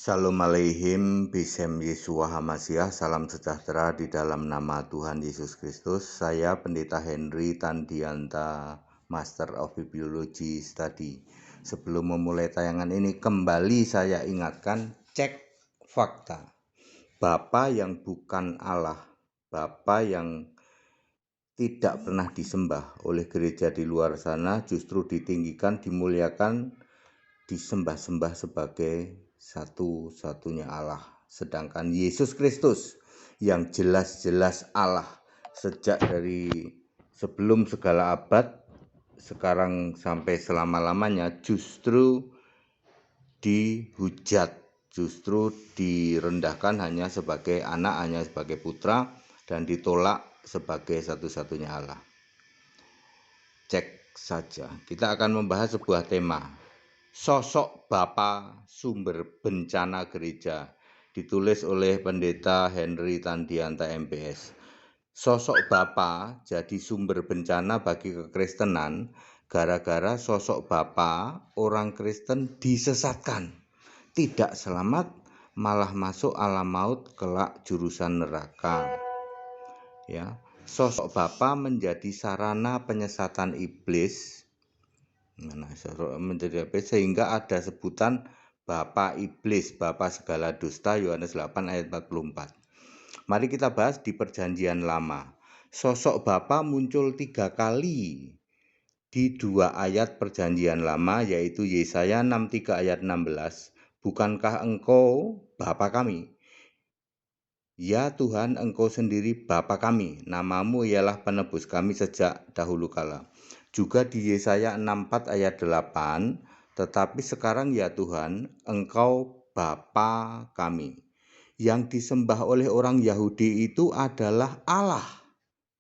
Shalom aleihim, Bisem Yeshua Hamasiah, salam sejahtera di dalam nama Tuhan Yesus Kristus. Saya Pendeta Henry Tandianta, Master of Bibliology Study. Sebelum memulai tayangan ini, kembali saya ingatkan, cek fakta. Bapa yang bukan Allah, Bapa yang tidak pernah disembah oleh gereja di luar sana, justru ditinggikan, dimuliakan, disembah-sembah sebagai satu-satunya Allah. Sedangkan Yesus Kristus yang jelas-jelas Allah sejak dari sebelum segala abad, sekarang sampai selama-lamanya, justru dihujat, justru direndahkan hanya sebagai anak, hanya sebagai putra, dan ditolak sebagai satu-satunya Allah. Cek saja. Kita akan membahas sebuah tema, sosok Bapa sumber bencana gereja, ditulis oleh Pendeta Henry Tandianta MPS. Sosok Bapa jadi sumber bencana bagi kekristenan gara-gara sosok Bapa orang Kristen disesatkan, tidak selamat, malah masuk alam maut kelak jurusan neraka. Ya, sosok Bapa menjadi sarana penyesatan iblis. Sehingga ada sebutan Bapa Iblis, Bapa segala dusta, Yohanes 8 ayat 44. Mari kita bahas di Perjanjian Lama. Sosok Bapa muncul 3 kali di 2 ayat Perjanjian Lama, yaitu Yesaya 63 ayat 16. Bukankah engkau Bapa kami? Ya Tuhan, engkau sendiri Bapa kami, namamu ialah penebus kami sejak dahulu kala. Juga di Yesaya 64 ayat 8, tetapi sekarang ya Tuhan, engkau Bapa kami. Yang disembah oleh orang Yahudi itu adalah Allah,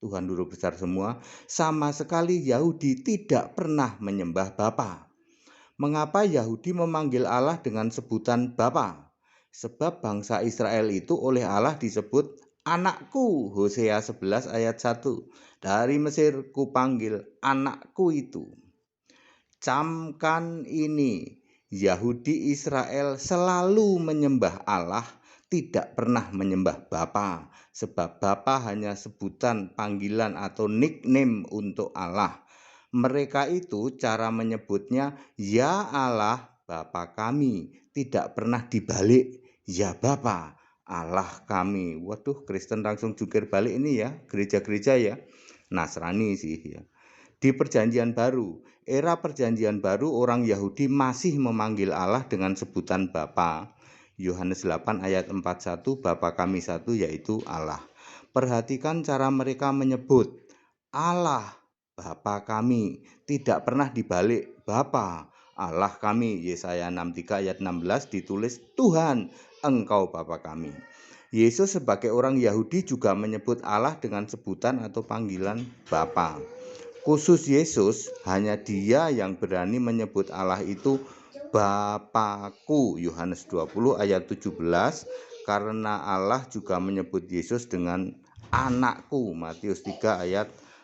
Tuhan Guru besar semua. Sama sekali Yahudi tidak pernah menyembah Bapa. Mengapa Yahudi memanggil Allah dengan sebutan Bapa? Sebab bangsa Israel itu oleh Allah disebut anakku. Hosea 11 ayat 1. Dari Mesir kupanggil anakku itu. Camkan ini, Yahudi Israel selalu menyembah Allah, tidak pernah menyembah Bapa. Sebab Bapa hanya sebutan, panggilan atau nickname untuk Allah. Mereka itu cara menyebutnya ya Allah Bapa kami, tidak pernah dibalik ya Bapa Allah kami. Waduh, Kristen langsung jungkir balik ini ya, gereja-gereja ya, Nasrani sih ya. Di Perjanjian Baru, era Perjanjian Baru, orang Yahudi masih memanggil Allah dengan sebutan Bapa. Yohanes 8 ayat 41, Bapa kami satu, yaitu Allah. Perhatikan cara mereka menyebut Allah Bapa kami, tidak pernah dibalik Bapa Allah kami. Yesaya 63 ayat 16 ditulis Tuhan engkau Bapa kami. Yesus sebagai orang Yahudi juga menyebut Allah dengan sebutan atau panggilan Bapa. Khusus Yesus, hanya Dia yang berani menyebut Allah itu Bapakku. Yohanes 20 ayat 17, karena Allah juga menyebut Yesus dengan anakku. Matius 3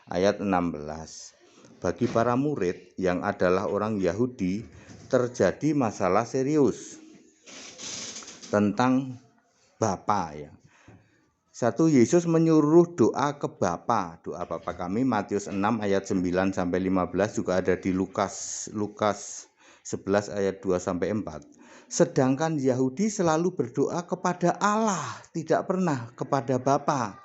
ayat 16. Bagi para murid yang adalah orang Yahudi, terjadi masalah serius tentang Bapa ya. Satu, Yesus menyuruh doa ke Bapa, doa Bapa kami, Matius 6 ayat 9 sampai 15, juga ada di Lukas 11 ayat 2 sampai 4. Sedangkan Yahudi selalu berdoa kepada Allah, tidak pernah kepada Bapa.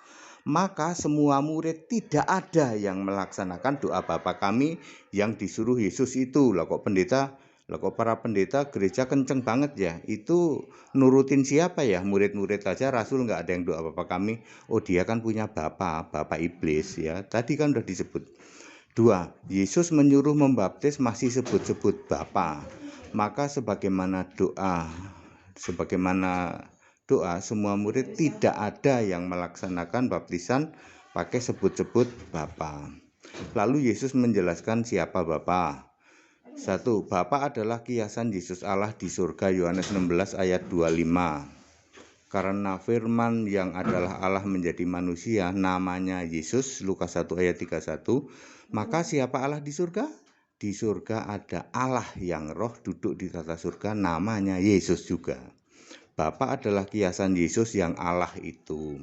Maka semua murid tidak ada yang melaksanakan doa Bapa kami yang disuruh Yesus itu. Lah kok para pendeta gereja kenceng banget ya, itu nurutin siapa ya? Murid-murid aja, Rasul nggak ada yang doa Bapa kami. Oh, dia kan punya Bapa iblis ya, tadi kan udah disebut. 2, Yesus menyuruh membaptis masih sebut-sebut Bapa. Maka sebagaimana doa semua murid tidak ada yang melaksanakan baptisan pakai sebut-sebut Bapa. Lalu Yesus menjelaskan siapa Bapa. 1, Bapa adalah kiasan Yesus Allah di surga, Yohanes 16 ayat 25. Karena firman yang adalah Allah menjadi manusia, namanya Yesus, Lukas 1 ayat 31. Maka siapa Allah di surga? Di surga ada Allah yang roh duduk di tata surga, namanya Yesus juga. Bapa adalah kiasan Yesus yang Allah itu.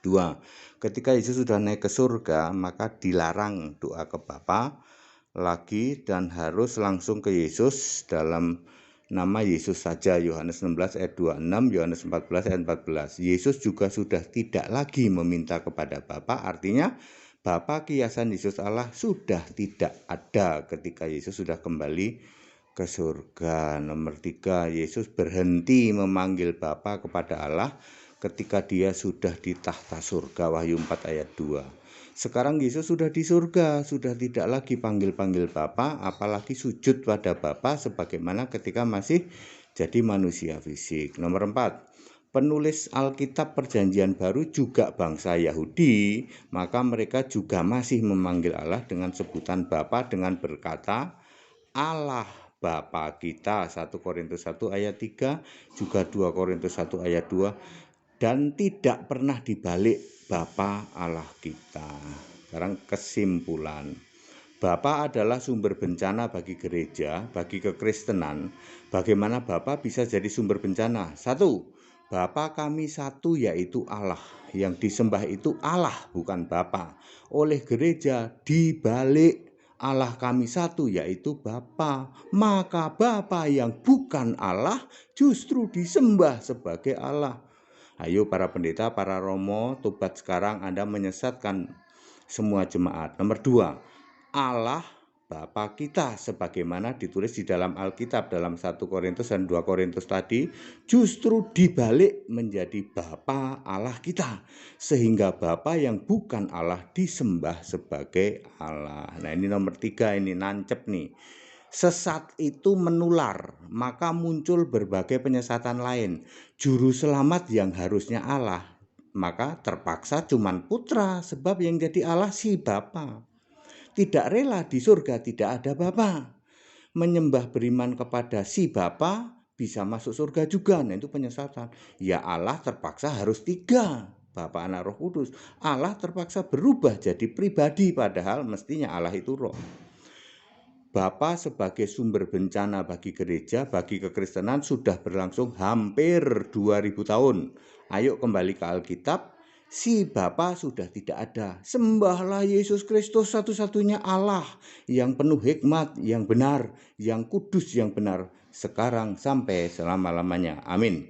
2. Ketika Yesus sudah naik ke surga, maka dilarang doa ke Bapa lagi dan harus langsung ke Yesus dalam nama Yesus saja. Yohanes 16 ayat 26, Yohanes 14 ayat 14. Yesus juga sudah tidak lagi meminta kepada Bapa, artinya Bapa kiasan Yesus Allah sudah tidak ada ketika Yesus sudah kembali ke surga. Nomor 3, Yesus berhenti memanggil Bapa kepada Allah ketika dia sudah di tahta surga. Wahyu 4 ayat 2. Sekarang Yesus sudah di surga, sudah tidak lagi panggil-panggil Bapa, apalagi sujud pada Bapa sebagaimana ketika masih jadi manusia fisik. Nomor 4, penulis Alkitab Perjanjian Baru juga bangsa Yahudi, maka mereka juga masih memanggil Allah dengan sebutan Bapa dengan berkata, Allah Bapa kita, 1 Korintus 1 ayat 3, juga 2 Korintus 1 ayat 2, dan tidak pernah dibalik Bapa Allah kita. Sekarang kesimpulan. Bapa adalah sumber bencana bagi gereja, bagi kekristenan. Bagaimana Bapa bisa jadi sumber bencana? 1. Bapa kami satu, yaitu Allah. Yang disembah itu Allah, bukan Bapa. Oleh gereja dibalik Allah kami satu, yaitu Bapa. Maka Bapa yang bukan Allah justru disembah sebagai Allah. Ayo para pendeta, para romo, tobat sekarang, Anda menyesatkan semua jemaat. Nomor 2, Allah Bapa kita sebagaimana ditulis di dalam Alkitab dalam 1 Korintus dan 2 Korintus tadi, justru dibalik menjadi Bapa Allah kita, sehingga Bapa yang bukan Allah disembah sebagai Allah. Nah, ini nomor 3, ini nancep nih. Sesat itu menular, maka muncul berbagai penyesatan lain. Juru selamat yang harusnya Allah, maka terpaksa cuman putra, sebab yang jadi Allah si Bapa. Tidak rela di surga tidak ada Bapa. Menyembah beriman kepada si Bapa bisa masuk surga juga. Nah, itu penyesatan. Ya Allah terpaksa harus 3, Bapa, Anak, Roh Kudus. Allah terpaksa berubah jadi pribadi, padahal mestinya Allah itu roh. Bapa sebagai sumber bencana bagi gereja, bagi kekristenan sudah berlangsung hampir 2000 tahun. Ayo kembali ke Alkitab, si Bapa sudah tidak ada. Sembahlah Yesus Kristus satu-satunya Allah yang penuh hikmat, yang benar, yang kudus, yang benar, sekarang sampai selama-lamanya. Amin.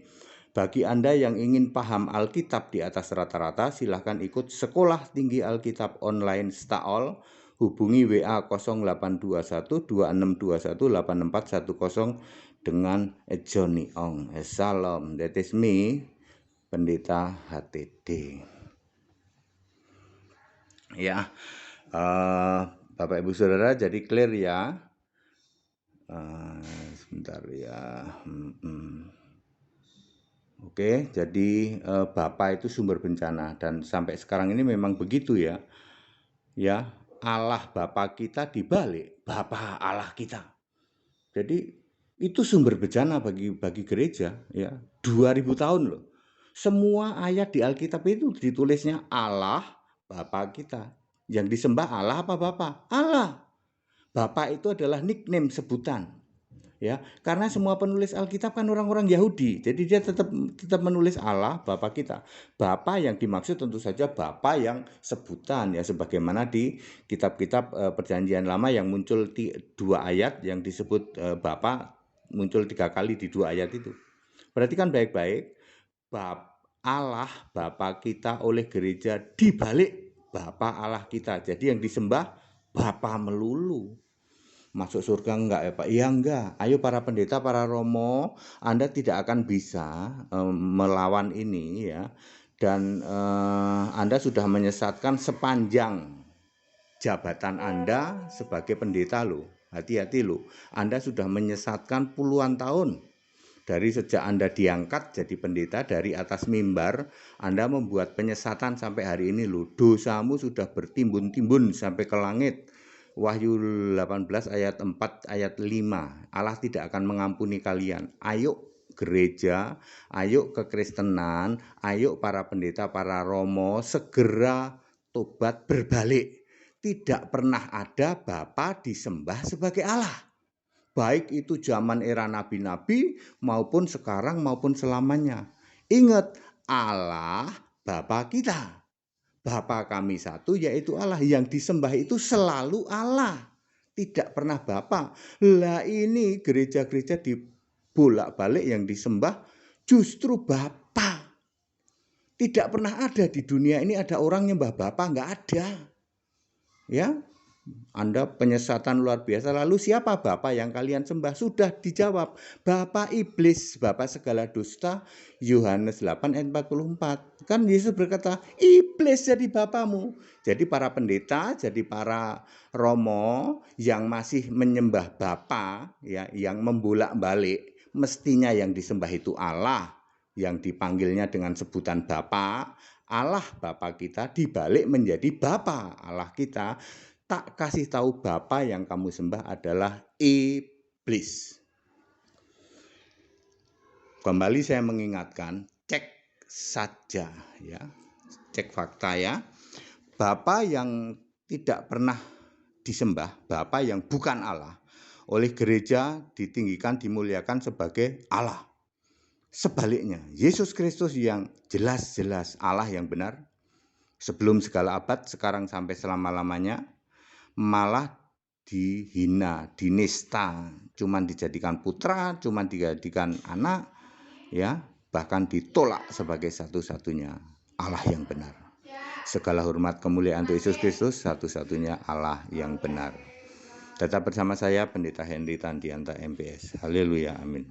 Bagi Anda yang ingin paham Alkitab di atas rata-rata, silahkan ikut Sekolah Tinggi Alkitab Online STAOL. Hubungi WA 0821 2621 8410 dengan Johnny Ong. Salam, that is me, Pendeta HTD. Ya, Bapak Ibu Saudara, jadi clear ya. Sebentar ya. Oke, jadi Bapa itu sumber bencana dan sampai sekarang ini memang begitu ya. Ya, Allah Bapa kita dibalik Bapa Allah kita. Jadi itu sumber bencana bagi gereja ya. 2000 tahun loh. Semua ayat di Alkitab itu ditulisnya Allah Bapa kita. Yang disembah Allah apa Bapa? Allah. Bapa itu adalah nickname, sebutan. Ya, karena semua penulis Alkitab kan orang-orang Yahudi, jadi dia tetap menulis Allah Bapa kita. Bapa yang dimaksud tentu saja Bapa yang sebutan ya, sebagaimana di kitab-kitab Perjanjian Lama yang muncul 2 ayat yang disebut Bapa muncul 3 kali di 2 ayat itu. Perhatikan baik-baik, Allah Bapa kita oleh gereja dibalik Bapa Allah kita. Jadi yang disembah Bapa melulu. Masuk surga enggak ya Pak? Ya enggak. Ayo para pendeta, para romo, Anda tidak akan bisa melawan ini ya. Dan Anda sudah menyesatkan sepanjang jabatan Anda sebagai pendeta loh. Hati-hati loh. Anda sudah menyesatkan puluhan tahun. Dari sejak Anda diangkat jadi pendeta dari atas mimbar, Anda membuat penyesatan sampai hari ini loh. Dosamu sudah bertimbun-timbun sampai ke langit. Wahyu 18 ayat 4 ayat 5. Allah tidak akan mengampuni kalian. Ayo gereja, ayo kekristenan, ayo para pendeta, para romo, segera tobat berbalik. Tidak pernah ada Bapa disembah sebagai Allah. baik itu zaman era nabi-nabi maupun sekarang maupun selamanya. Ingat, Allah Bapa kita. Bapa kami satu yaitu Allah. Yang disembah itu selalu Allah. Tidak pernah Bapa. Lah ini gereja-gereja dibolak-balik yang disembah justru Bapa. Tidak pernah ada di dunia ini ada orang nyembah Bapa, enggak ada. Ya, Anda penyesatan luar biasa. Lalu siapa Bapa yang kalian sembah? Sudah dijawab. Bapa iblis, Bapa segala dusta. Yohanes 8 ayat 44. Kan Yesus berkata, iblis jadi bapamu. Jadi para pendeta, jadi para romo yang masih menyembah Bapa, ya, yang membolak-balik, mestinya yang disembah itu Allah, yang dipanggilnya dengan sebutan Bapa. Allah Bapa kita dibalik menjadi Bapa Allah kita. Tak kasih tahu Bapa yang kamu sembah adalah iblis. Kembali saya mengingatkan, cek saja ya. Cek fakta ya. Bapa yang tidak pernah disembah, Bapa yang bukan Allah, oleh gereja ditinggikan, dimuliakan sebagai Allah. Sebaliknya, Yesus Kristus yang jelas-jelas Allah yang benar, sebelum segala abad, sekarang sampai selama-lamanya, malah dihina, dinista, cuman dijadikan putra, cuman dijadikan anak, ya, bahkan ditolak sebagai satu-satunya Allah yang benar. Segala hormat kemuliaan untuk Yesus Kristus, satu-satunya Allah yang benar. Tetap bersama saya Pendeta Henry Tandianta MPS. Haleluya, amin.